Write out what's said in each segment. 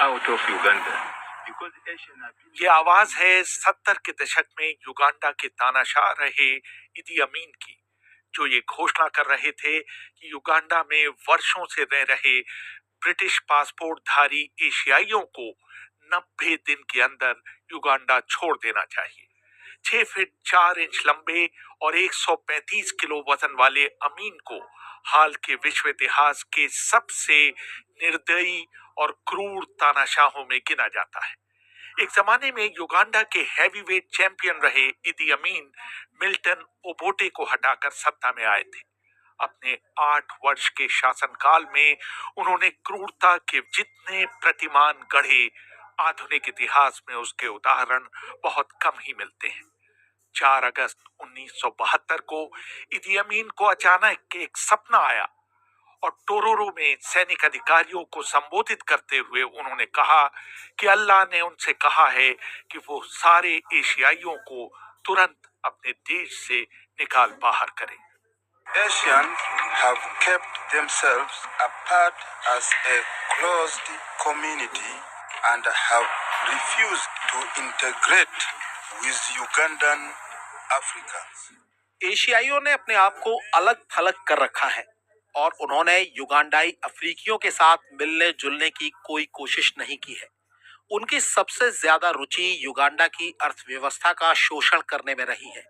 out of Uganda. Because Asian have been... ये आवाज है 70 के दशक में युगांडा के तानाशाह रहे इदी अमीन की, जो ये घोषणा कर रहे थे कि युगांडा में वर्षों से रह रहे ब्रिटिश पासपोर्टधारी एशियाइयों को 90 दिन के अंदर युगांडा छोड़ देना चाहिए। 6 फीट 4 इंच लंबे और 135 किलो वजन वाले अमीन को हाल के विश्व इतिहास के सबसे निर्दयी और क्रूर तानाशाहों में गिना जाता है। एक जमाने में युगांडा के हैवीवेट चैंपियन रहे इदी अमीन मिल्टन ओबोटे को हटाकर सत्ता में आए थे। अपने 8 वर्ष के शासनकाल में उन्होंने क्रूरता के जितने प्रतिमान गढ़े, आधुनिक इतिहास में उसके उदाहरण बहुत कम ही मिलते हैं। 4 अगस्त 1972 को इदी अमीन को अचानक एक सपना आया और टोरोरो में सैनिक अधिकारियों को संबोधित करते हुए उन्होंने कहा कि अल्लाह ने उनसे कहा है कि वो सारे एशियाइयों को तुरंत अपने देश से निकाल बाहर करें। Asians have kept themselves apart as a closed community and have refused to integrate with Ugandan Africans. एशियाइयों ने अपने आप को अलग थलग कर रखा है और उन्होंने युगांडाई अफ्रीकियों के साथ मिलने जुलने की कोई कोशिश नहीं की है। उनकी सबसे ज्यादा रुचि युगांडा की अर्थव्यवस्था का शोषण करने में रही है।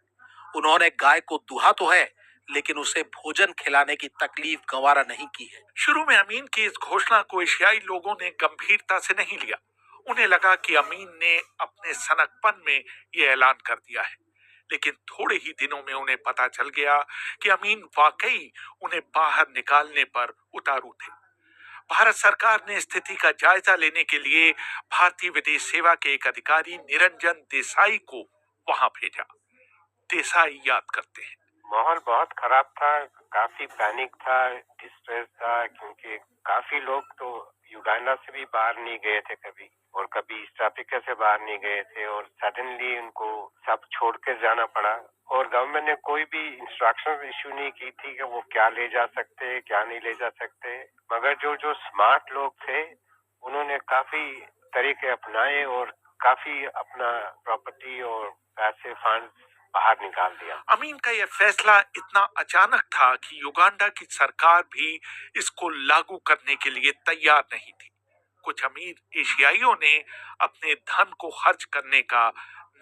उन्होंने गाय को दुहा तो है, लेकिन उसे भोजन खिलाने की तकलीफ गंवारा नहीं की है। शुरू में अमीन की इस घोषणा को एशियाई लोगों ने गंभीरता से नहीं लिया। उन्हें लगा कि अमीन ने अपने सनकपन में ये ऐलान कर दिया है, लेकिन थोड़े ही दिनों में उन्हें पता चल गया कि अमीन वाकई उन्हें बाहर निकालने पर उतारू थे। भारत सरकार ने स्थिति का जायजा लेने के लिए भारतीय विदेश सेवा के एक अधिकारी निरंजन देसाई को वहां भेजा। देसाई याद करते हैं, माहौल बहुत खराब था, काफी पैनिक था, डिस्ट्रेस था, क्योंकि काफी लोग तो युगांडा से भी बाहर नहीं गए थे कभी, और कभी ईस्ट अफ्रीका से बाहर नहीं गए थे, और सडनली उनको सब छोड़ के जाना पड़ा। और गवर्नमेंट ने कोई भी इंस्ट्रक्शन इशू नहीं की थी कि वो क्या ले जा सकते, क्या नहीं ले जा सकते। मगर जो स्मार्ट लोग थे उन्होंने काफी तरीके अपनाए और काफी अपना प्रॉपर्टी और पैसे फंड बाहर निकाल दिया। अमीन का यह फैसला इतना अचानक था कि युगांडा की सरकार भी इसको लागू करने के लिए तैयार नहीं थी। कुछ अमीर एशियाइयों ने अपने धन को खर्च करने का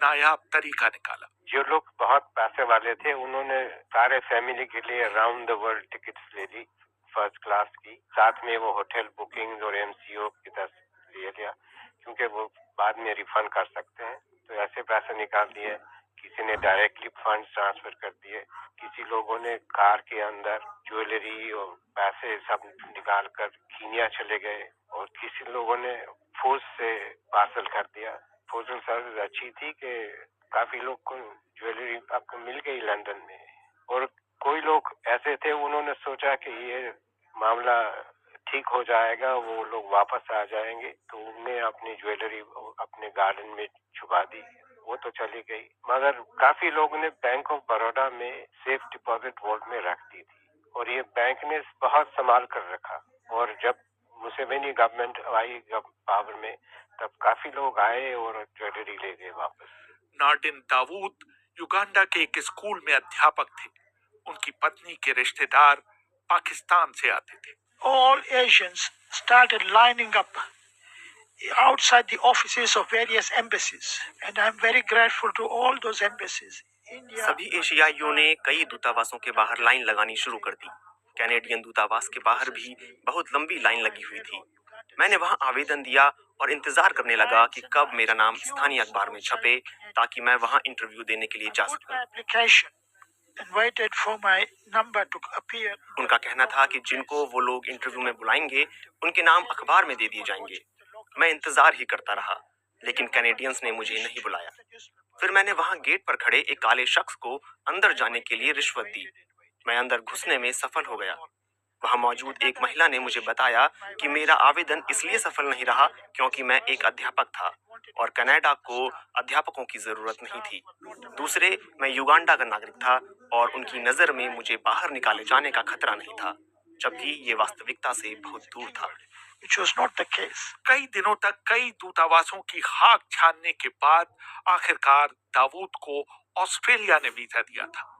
नायाब तरीका निकाला। जो लोग बहुत पैसे वाले थे उन्होंने सारे फैमिली के लिए राउंड द वर्ल्ड टिकट्स ले ली, फर्स्ट क्लास की, साथ में वो होटल बुकिंग और एमसीओ की तरफ ले लिया, क्योंकि वो बाद में रिफंड कर सकते हैं। तो ऐसे पैसे निकाल दिए। किसी ने डायरेक्टली फंड ट्रांसफर कर दिए, किसी लोगों ने कार के अंदर ज्वेलरी और पैसे सब निकाल कर कीनिया चले गए, और किसी लोगों ने फोर्स से पार्सल कर दिया। पोस्टल सर्विस अच्छी थी कि काफी लोग को ज्वेलरी आपको मिल गई लंदन में, और कोई लोग ऐसे थे उन्होंने सोचा कि ये मामला ठीक हो जाएगा, वो लोग वापस आ जाएंगे, तो उन्होंने अपनी ज्वेलरी अपने गार्डन में छुपा दी, वो तो चली गई। मगर काफी लोगों ने बैंक ऑफ बड़ौदा में सेफ डिपॉजिट वॉल्ट में रख दी थी, और ये बैंक ने बहुत संभाल कर रखा। और जब मुसेवेनी गवर्नमेंट आई पावर में, तब काफी लोग आए और ज्वेलरी ले गए वापस। नार्डिन दाऊद युगांडा के एक स्कूल में अध्यापक थे। उनकी पत्नी के रिश्तेदार पाकिस्तान से आते थे। All Asians started lining up outside the offices of various embassies, and I'm very grateful to all those embassies. सभी एशियाइयों ने कई दूतावासों के बाहर लाइन लगानी शुरू कर दी। कैनेडियन दूतावास के बाहर भी बहुत लंबी लाइन लगी हुई थी। मैंने वहां आवेदन दिया और इंतजार करने लगा कि कब मेरा नाम स्थानीय अखबार में छपे, ताकि मैं वहां इंटरव्यू देने के लिए जा सकूं। उनका कहना था कि जिनको वो लोग इंटरव्यू में बुलाएंगे उनके नाम अखबार में दे दिए जाएंगे। मैं इंतजार ही करता रहा, लेकिन कैनेडियंस ने मुझे नहीं बुलाया। फिर मैंने वहां गेट पर खड़े एक काले शख्स को अंदर जाने के लिए रिश्वत दी। मैं अंदर घुसने में सफल हो गया। वहां मौजूद एक महिला ने मुझे बताया कि मेरा आवेदन इसलिए सफल नहीं रहा क्योंकि मैं एक अध्यापक था और कनाडा को अध्यापकों की जरूरत नहीं थी। दूसरे, मैं युगांडा का नागरिक था और उनकी नजर में मुझे बाहर निकाले जाने का खतरा नहीं था, जबकि ये वास्तविकता से बहुत दूर था। which was not the case. कई दिनों तक कई दूतावासों की खाक छानने के बाद आखिरकार दाऊद को ऑस्ट्रेलिया ने वीजा दिया था।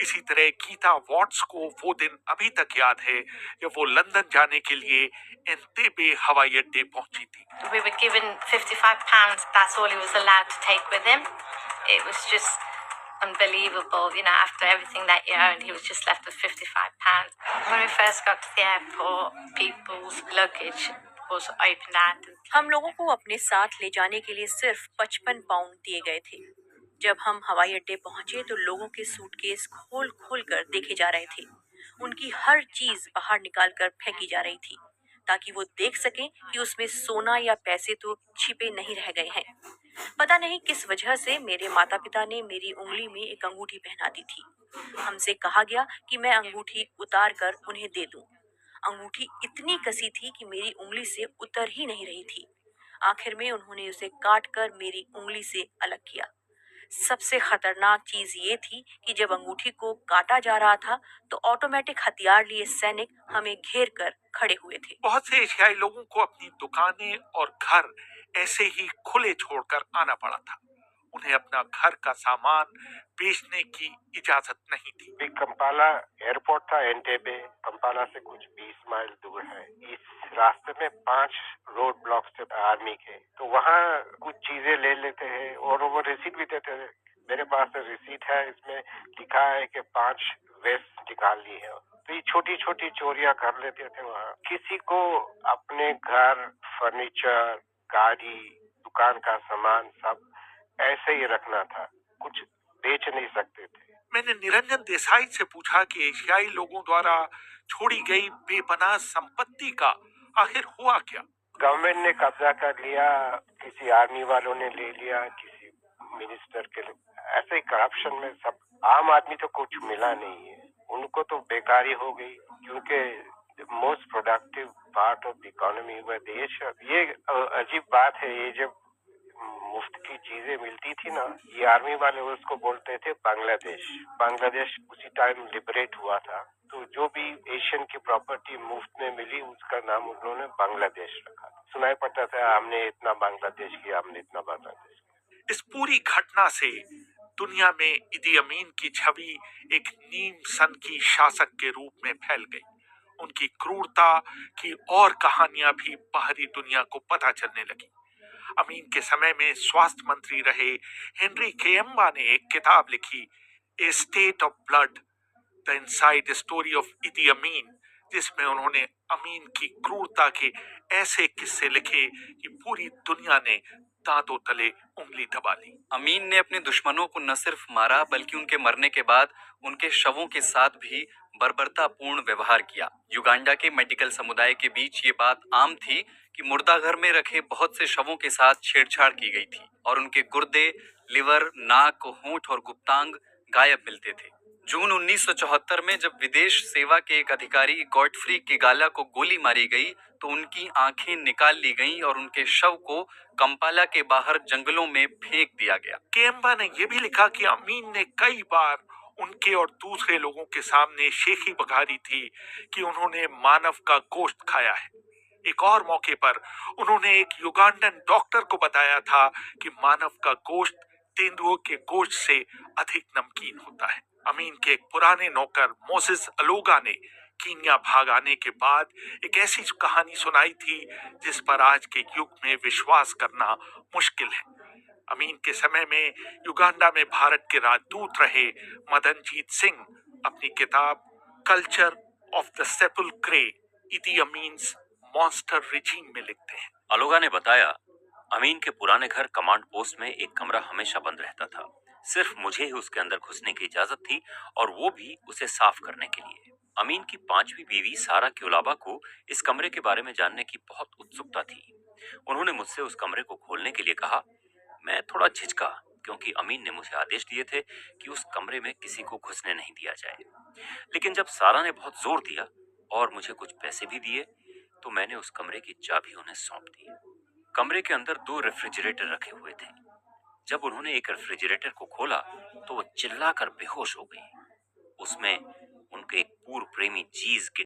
इसी तरह गीता वॉट्स को वो दिन अभी तक याद है जब वो लंदन जाने के लिए एंतेबे हवाई अड्डे पहुंची थी। We were given £55. That's all he was allowed to take with him. It was just unbelievable, after everything that he earned, he was just left with £55. When we first got to the airport, people's luggage was opened out. हम लोगों को अपने साथ ले जाने के लिए सिर्फ 55 पाउंड दिए गए थे। जब हम हवाई अड्डे पहुंचे तो लोगों के सूटकेस खोल खोल कर देखे जा रहे थे। उनकी हर चीज बाहर निकाल कर फेंकी जा रही थी ताकि वो देख सकें कि उसमें सोना या पैसे तो छिपे नहीं रह गए हैं। पता नहीं किस वजह से मेरे माता पिता ने मेरी उंगली में एक अंगूठी पहना दी थी। हमसे कहा गया कि मैं अंगूठी उतार कर उन्हें दे दूं। अंगूठी इतनी कसी थी कि मेरी उंगली से उतर ही नहीं रही थी। आखिर में उन्होंने उसे काट कर मेरी उंगली से अलग किया। सबसे खतरनाक चीज ये थी कि जब अंगूठी को काटा जा रहा था तो ऑटोमेटिक हथियार लिए सैनिक हमें घेर कर खड़े हुए थे। बहुत से एशियाई लोगों को अपनी दुकानें और घर ऐसे ही खुले छोड़कर आना पड़ा था। उन्हें अपना घर का सामान बेचने की इजाजत नहीं थी। कंपाला एयरपोर्ट था, एंटेबे कंपाला से कुछ 20 माइल दूर है। इस रास्ते में 5 रोड ब्लॉक्स थे आर्मी के, तो वहाँ कुछ चीजें ले लेते हैं और वो रिसीट भी देते हैं। मेरे पास रिसीट है, इसमें लिखा है कि 5 वेस्ट निकाल ली है। तो ये छोटी छोटी चोरियां कर लेते थे वहाँ। किसी को अपने घर, फर्नीचर, गाड़ी, दुकान का सामान सब ऐसे ही रखना था, कुछ बेच नहीं सकते थे। मैंने निरंजन देसाई से पूछा कि एशियाई लोगों द्वारा छोड़ी गई बेपनाह संपत्ति का आखिर हुआ क्या। गवर्नमेंट ने कब्जा कर लिया, किसी आर्मी वालों ने ले लिया, किसी मिनिस्टर के, ऐसे ही करप्शन में सब। आम आदमी तो कुछ मिला नहीं है, उनको तो बेकारी हो गई, क्योंकि most productive part of the economy वह देश। ये अजीब बात है, ये जब मुफ्त की चीजें मिलती थी ना, ये आर्मी वाले उसको बोलते थे बांग्लादेश। बांग्लादेश उसी टाइम लिबरेट हुआ था, तो जो भी एशियन की प्रॉपर्टी मुफ्त में मिली उसका नाम उन्होंने बांग्लादेश रखा। सुनाई पड़ता था हमने इतना बांग्लादेश किया, हमने इतना बांग्लादेश किया। इस पूरी घटना से दुनिया में इदी अमीन की छवि एक नीम सन की शासक के रूप में फैल गई। उनकी क्रूरता की और कहानियां भी बाहरी दुनिया को पता चलने लगी। अमीन के समय में स्वास्थ्य मंत्री रहे हेनरी केम्बा ने एक किताब लिखी, a state of blood, the inside story of Idi Amin, जिसमें उन्होंने अमीन की क्रूरता के ऐसे किस्से लिखे कि पूरी दुनिया ने दांतों तले उंगली दबा ली। अमीन ने अपने दुश्मनों को न सिर्फ मारा बल्कि उनके मरने के बाद उनके शवों के साथ भी बर्बरतापूर्ण व्यवहार किया। युगांडा के मेडिकल समुदाय के बीच ये बात आम थी कि मुर्दाघर में रखे बहुत से शवों के साथ छेड़छाड़ की गई थी और उनके गुर्दे, लिवर, नाक, होंठ और गुप्तांग गायब मिलते थे। जून 1974 में जब विदेश सेवा के एक अधिकारी गॉडफ्री किगाला को गोली मारी गई तो उनकी आंखें निकाल ली गईं और उनके शव को कंपाला के बाहर जंगलों में फेंक दिया गया। केम्बा ने यह भी लिखा कि अमीन ने कई बार उनके और दूसरे लोगों के सामने शेखी बघारी थी कि उन्होंने मानव का गोश्त खाया है। एक और मौके पर उन्होंने एक युगांडन डॉक्टर को बताया था कि मानव का गोश्त तेंदुओं के गोश्त से अधिक नमकीन होता है। अमीन के एक पुराने नौकर मोसेस अलोगा ने कीनिया भाग आने के बाद एक ऐसी कहानी सुनाई थी जिस पर आज के युग में विश्वास करना मुश्किल है। अमीन के समय में युगांडा में भारत के राजदूत रहे मदनजीत सिंह अपनी किताब culture of the sepulchre, Idi Amin's monster regime में लिखते हैं। अलोगा ने बताया, अमीन के पुराने घर कमांड पोस्ट में एक कमरा हमेशा बंद रहता था। सिर्फ मुझे ही उसके अंदर घुसने की इजाजत थी और वो भी उसे साफ करने के लिए। अमीन की 5वीं बीवी सारा क्योलाबा को इस कमरे के बारे में जानने की बहुत उत्सुकता थी। उन्होंने मुझसे उस कमरे को खोलने के लिए कहा। मैं थोड़ा झिझका क्योंकि अमीन ने मुझे आदेश दिए थे कि उस कमरे में किसी को घुसने नहीं दिया जाए। लेकिन जब सारा ने बहुत जोर दिया और मुझे कुछ पैसे भी दिए तो मैंने उस कमरे की चाबी उन्हें सौंप दी। कमरे के अंदर 2 रेफ्रिजरेटर रखे हुए थे। जब उन्होंने एक रेफ्रिजरेटर को खोला तो वो चिल्लाकर बेहोश हो गई। उसमें उनके एक पूर्व प्रेमी चीज के